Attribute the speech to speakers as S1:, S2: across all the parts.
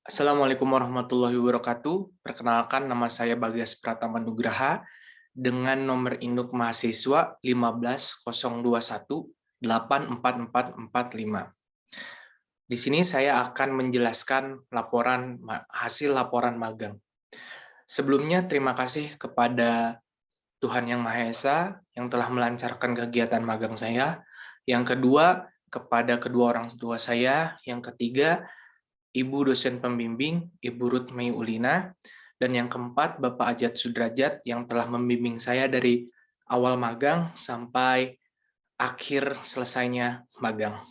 S1: Assalamualaikum warahmatullahi wabarakatuh. Perkenalkan, nama saya Bagas Pratama Nugraha dengan nomor induk mahasiswa 15021844445. Di sini saya akan menjelaskan hasil laporan magang. Sebelumnya, terima kasih kepada Tuhan Yang Maha Esa yang telah melancarkan kegiatan magang saya. Yang kedua, kepada kedua orang tua saya. Yang ketiga, Ibu dosen pembimbing, Ibu Ruth Mei Ulina, dan yang keempat, Bapak Ajat Sudrajat yang telah membimbing saya dari awal magang sampai akhir selesainya magang.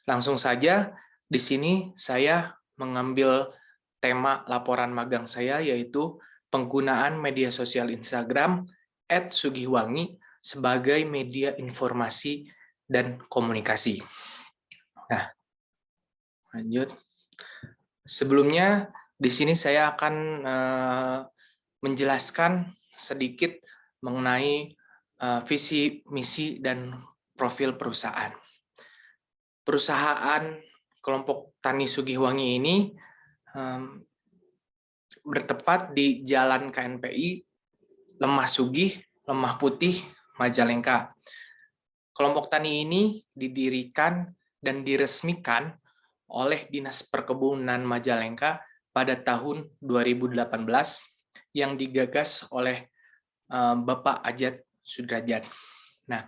S1: Langsung saja, di sini saya mengambil tema laporan magang saya, yaitu penggunaan media sosial Instagram @sugihwangi sebagai media informasi dan komunikasi. Nah, lanjut. Sebelumnya, di sini saya akan menjelaskan sedikit mengenai visi, misi, dan profil perusahaan. Perusahaan kelompok Tani Sugihwangi ini bertempat di Jalan KNPI, Lemah Sugih, Lemah Putih, Majalengka. Kelompok tani ini didirikan dan diresmikan oleh Dinas Perkebunan Majalengka pada tahun 2018 yang digagas oleh Bapak Ajat Sudrajat. Nah,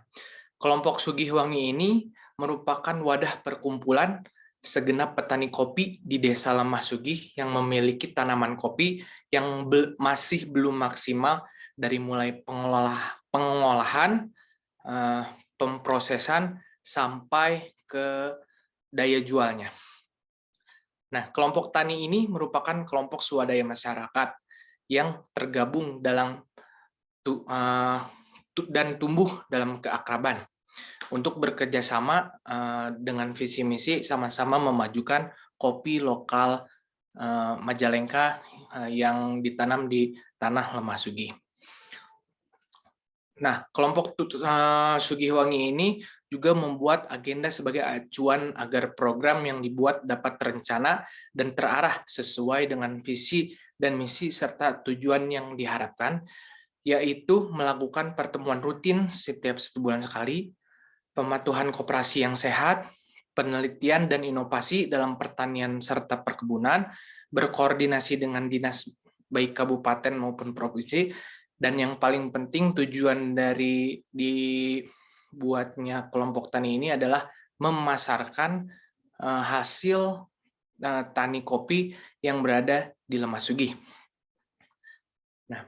S1: kelompok Sugihwangi ini merupakan wadah perkumpulan segenap petani kopi di Desa Lemah Sugih yang memiliki tanaman kopi yang masih belum maksimal dari mulai pengolahan, pemprosesan, sampai ke daya jualnya. Nah, kelompok tani ini merupakan kelompok swadaya masyarakat yang tergabung dan tumbuh dalam keakraban untuk bekerja sama dengan visi misi sama-sama memajukan kopi lokal Majalengka yang ditanam di tanah Lemah Sugih. Nah, kelompok Sugihwangi ini juga membuat agenda sebagai acuan agar program yang dibuat dapat terencana dan terarah sesuai dengan visi dan misi serta tujuan yang diharapkan, yaitu melakukan pertemuan rutin setiap 1 bulan sekali, pematuhan koperasi yang sehat, penelitian dan inovasi dalam pertanian serta perkebunan, berkoordinasi dengan dinas baik kabupaten maupun provinsi, dan yang paling penting tujuan dari dibuatnya kelompok tani ini adalah memasarkan hasil tani kopi yang berada di Lemah Sugih. Nah,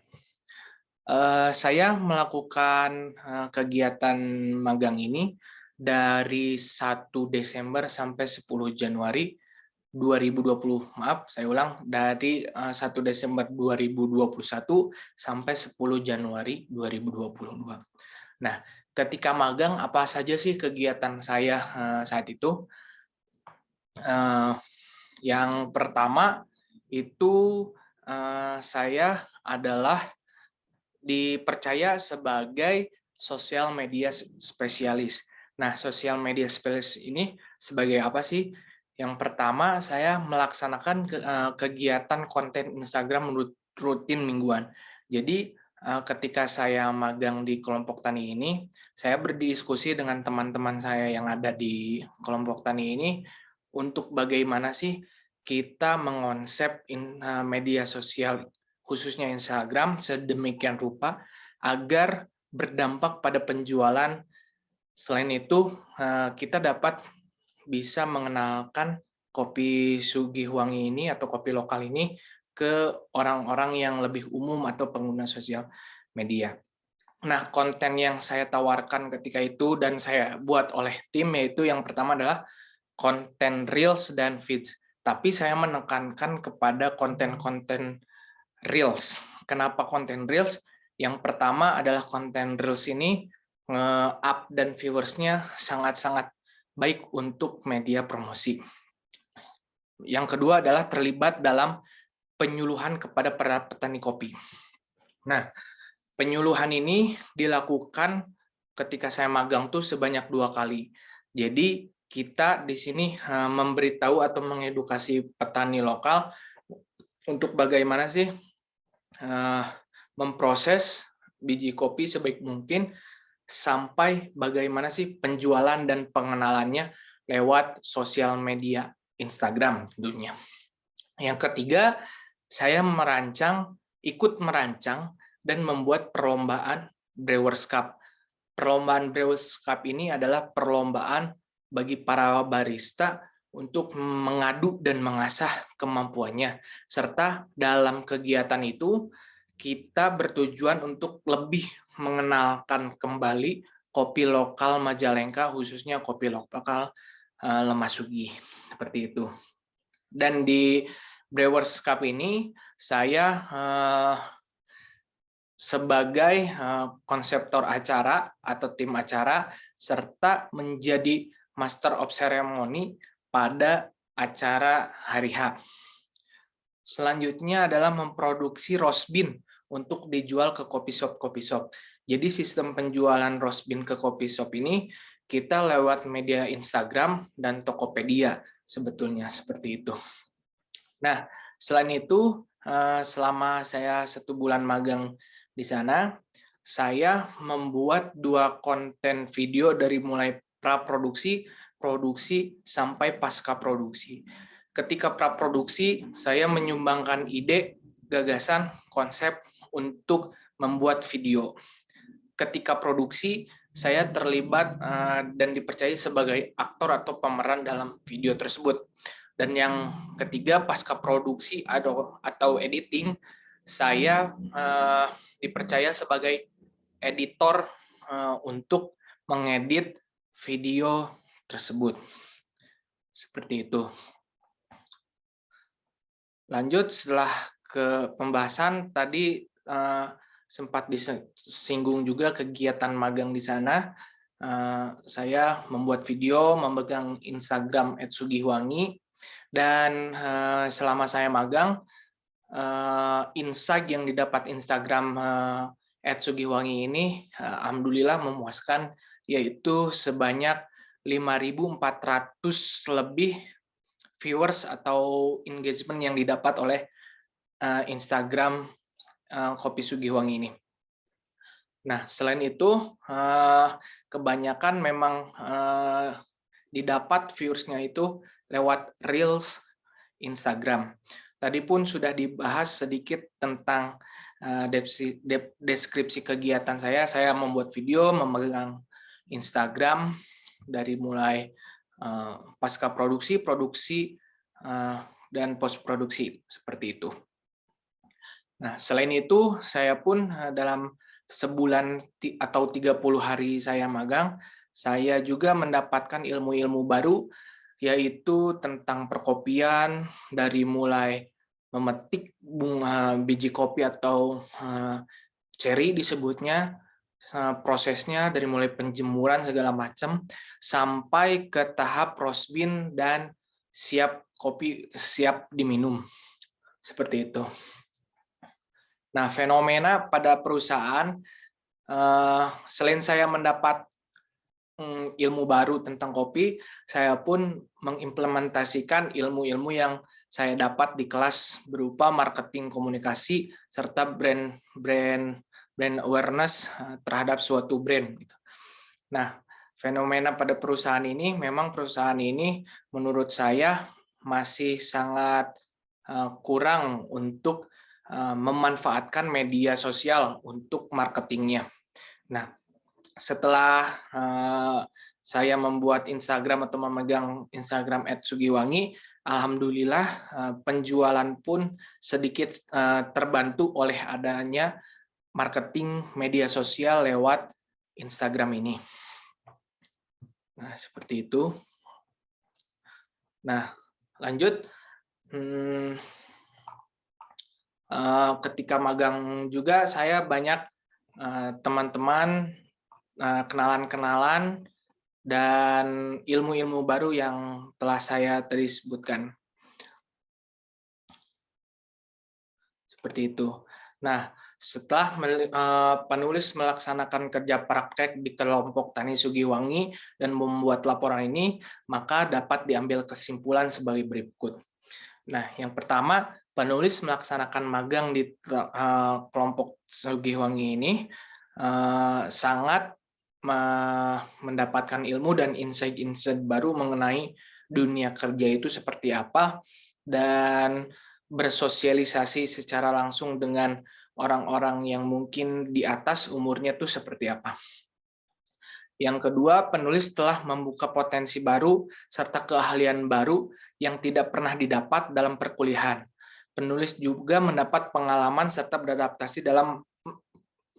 S1: saya melakukan kegiatan magang ini dari 1 Desember sampai 10 Januari 2020. Maaf, saya ulang, dari 1 Desember 2021 sampai 10 Januari 2022. Nah, ketika magang apa saja sih kegiatan saya saat itu? Yang pertama itu saya adalah dipercaya sebagai sosial media spesialis. Nah, sosial media spesialis ini sebagai apa sih? Yang pertama, saya melaksanakan kegiatan konten Instagram rutin mingguan. Jadi, ketika saya magang di kelompok tani ini, saya berdiskusi dengan teman-teman saya yang ada di kelompok tani ini untuk bagaimana sih kita mengonsep media sosial khususnya Instagram sedemikian rupa agar berdampak pada penjualan. Selain itu, kita dapat bisa mengenalkan kopi Sugihwangi ini atau kopi lokal ini ke orang-orang yang lebih umum atau pengguna sosial media. Nah, konten yang saya tawarkan ketika itu dan saya buat oleh tim yaitu yang pertama adalah konten Reels dan Feeds. Tapi saya menekankan kepada konten-konten Reels. Kenapa konten Reels? Yang pertama adalah konten Reels ini nge-up dan viewersnya sangat-sangat baik untuk media promosi. Yang kedua adalah terlibat dalam penyuluhan kepada para petani kopi. Nah, penyuluhan ini dilakukan ketika saya magang tuh sebanyak 2 kali. Jadi kita di sini memberitahu atau mengedukasi petani lokal untuk bagaimana sih memproses biji kopi sebaik mungkin sampai bagaimana sih penjualan dan pengenalannya lewat sosial media Instagram tentunya. Yang ketiga, saya ikut merancang dan membuat perlombaan Brewers Cup. Perlombaan Brewers Cup ini adalah perlombaan bagi para barista untuk mengadu dan mengasah kemampuannya. Serta dalam kegiatan itu, kita bertujuan untuk lebih mengenalkan kembali kopi lokal Majalengka, khususnya kopi lokal Lemasugi. Seperti itu. Dan di Brewers Cup ini, saya sebagai konseptor acara atau tim acara, serta menjadi Master of Ceremony pada acara hari H. Selanjutnya adalah memproduksi roast bean untuk dijual ke kopi shop. Jadi sistem penjualan roast bean ke kopi shop ini kita lewat media Instagram dan Tokopedia sebetulnya seperti itu. Nah, selain itu selama saya 1 bulan magang di sana, saya membuat 2 konten video dari mulai praproduksi, produksi, sampai pasca produksi. Ketika praproduksi, saya menyumbangkan ide, gagasan, konsep untuk membuat video. Ketika produksi, saya terlibat dan dipercaya sebagai aktor atau pemeran dalam video tersebut. Dan yang ketiga, pasca produksi atau editing, saya dipercaya sebagai editor untuk mengedit video tersebut. Seperti itu. Lanjut, setelah ke pembahasan tadi sempat disinggung juga kegiatan magang di sana. Saya membuat video, memegang Instagram @sugihwangi, dan selama saya magang, insight yang didapat Instagram @sugihwangi ini alhamdulillah memuaskan, yaitu sebanyak 5.400 lebih viewers atau engagement yang didapat oleh Instagram Kopi Sugihwangi ini. Nah, selain itu kebanyakan memang didapat viewersnya itu lewat Reels Instagram. Tadi pun sudah dibahas sedikit tentang deskripsi kegiatan saya. Saya membuat video, memegang Instagram dari mulai pasca produksi, produksi, dan post produksi seperti itu. Nah, selain itu saya pun dalam sebulan atau 30 hari saya magang, saya juga mendapatkan ilmu-ilmu baru, yaitu tentang perkopian, dari mulai memetik bunga biji kopi atau cherry disebutnya, prosesnya dari mulai penjemuran segala macam sampai ke tahap roast bean dan kopi siap diminum. Seperti itu. Nah, fenomena pada perusahaan, selain saya mendapat ilmu baru tentang kopi, saya pun mengimplementasikan ilmu-ilmu yang saya dapat di kelas berupa marketing komunikasi serta brand awareness terhadap suatu brand. Nah, fenomena pada perusahaan ini, memang perusahaan ini menurut saya masih sangat kurang untuk memanfaatkan media sosial untuk marketingnya. Nah, setelah saya membuat Instagram atau memegang Instagram @sugihwangi, alhamdulillah penjualan pun sedikit terbantu oleh adanya marketing media sosial lewat Instagram ini. Nah, seperti itu. Nah, lanjut. Ketika magang juga saya banyak teman-teman, kenalan-kenalan, dan ilmu-ilmu baru yang telah saya tadi sebutkan. Seperti itu. Nah, Setelah penulis melaksanakan kerja praktek di kelompok Tani Sugiwangi dan membuat laporan ini, maka dapat diambil kesimpulan sebagai berikut. Nah, yang pertama, penulis melaksanakan magang di kelompok Sugiwangi ini sangat mendapatkan ilmu dan insight-insight baru mengenai dunia kerja itu seperti apa, dan bersosialisasi secara langsung dengan orang-orang yang mungkin di atas umurnya itu seperti apa. Yang kedua, penulis telah membuka potensi baru serta keahlian baru yang tidak pernah didapat dalam perkuliahan. Penulis juga mendapat pengalaman serta beradaptasi dalam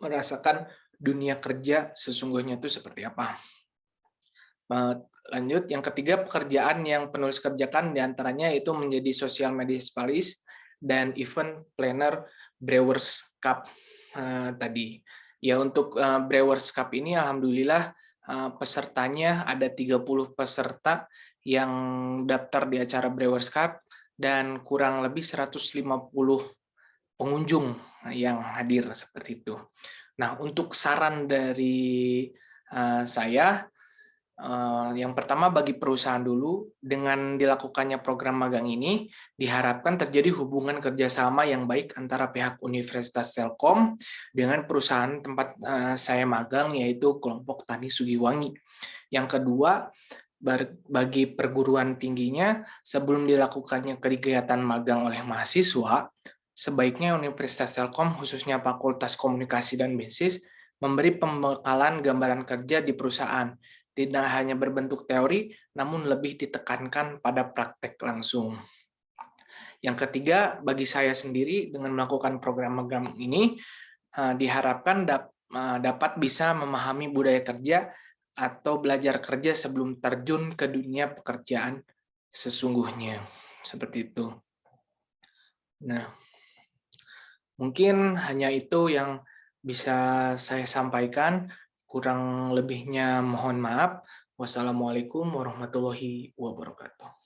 S1: merasakan dunia kerja sesungguhnya itu seperti apa. Lanjut, yang ketiga, pekerjaan yang penulis kerjakan diantaranya itu menjadi social media specialist dan event planner Brewers Cup tadi. Ya, untuk Brewers Cup ini alhamdulillah pesertanya ada 30 peserta yang daftar di acara Brewers Cup dan kurang lebih 150 pengunjung yang hadir seperti itu. Nah, untuk saran dari saya, yang pertama, bagi perusahaan dulu, dengan dilakukannya program magang ini, diharapkan terjadi hubungan kerjasama yang baik antara pihak Universitas Telkom dengan perusahaan tempat saya magang, yaitu kelompok Tani Sugiwangi. Yang kedua, bagi perguruan tingginya, sebelum dilakukannya kegiatan magang oleh mahasiswa, sebaiknya Universitas Telkom, khususnya Fakultas Komunikasi dan Bisnis, memberi pembekalan gambaran kerja di perusahaan, tidak hanya berbentuk teori, namun lebih ditekankan pada praktek langsung. Yang ketiga, bagi saya sendiri, dengan melakukan program magang ini, diharapkan dapat bisa memahami budaya kerja atau belajar kerja sebelum terjun ke dunia pekerjaan sesungguhnya. Seperti itu. Nah, mungkin hanya itu yang bisa saya sampaikan. Kurang lebihnya mohon maaf. Wassalamualaikum warahmatullahi wabarakatuh.